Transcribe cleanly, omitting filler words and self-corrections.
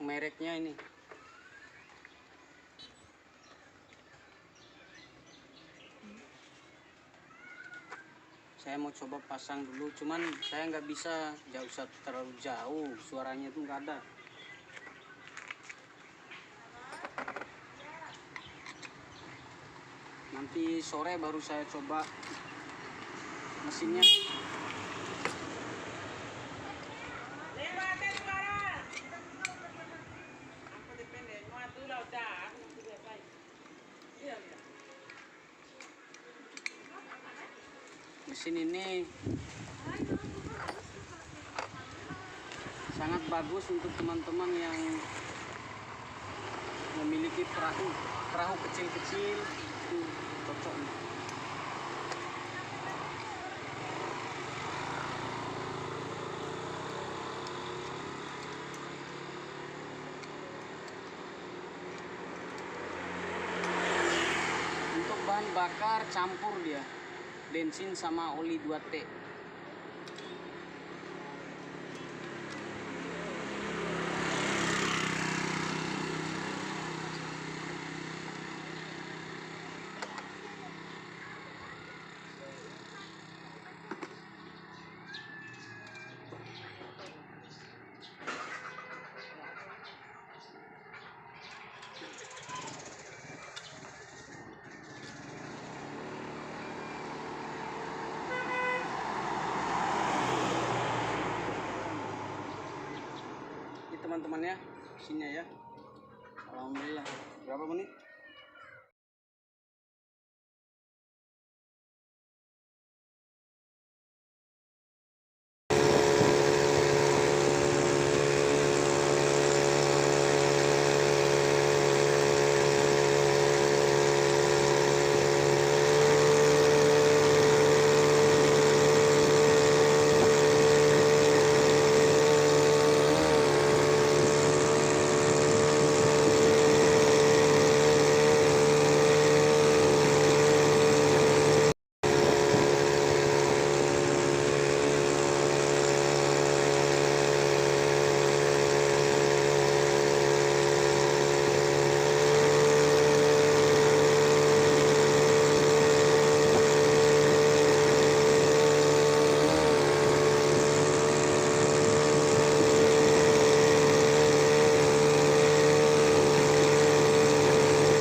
mereknya ini. Saya mau coba pasang dulu, cuman saya nggak bisa terlalu jauh, suaranya tuh nggak ada. Nanti sore baru saya coba mesinnya. Mesin ini sangat bagus untuk teman-teman yang memiliki perahu kecil-kecil, itu cocok. Untuk bahan bakar campur dia bensin sama oli 2T. Teman-temannya, mesinnya ya. Alhamdulillah. Berapa menit?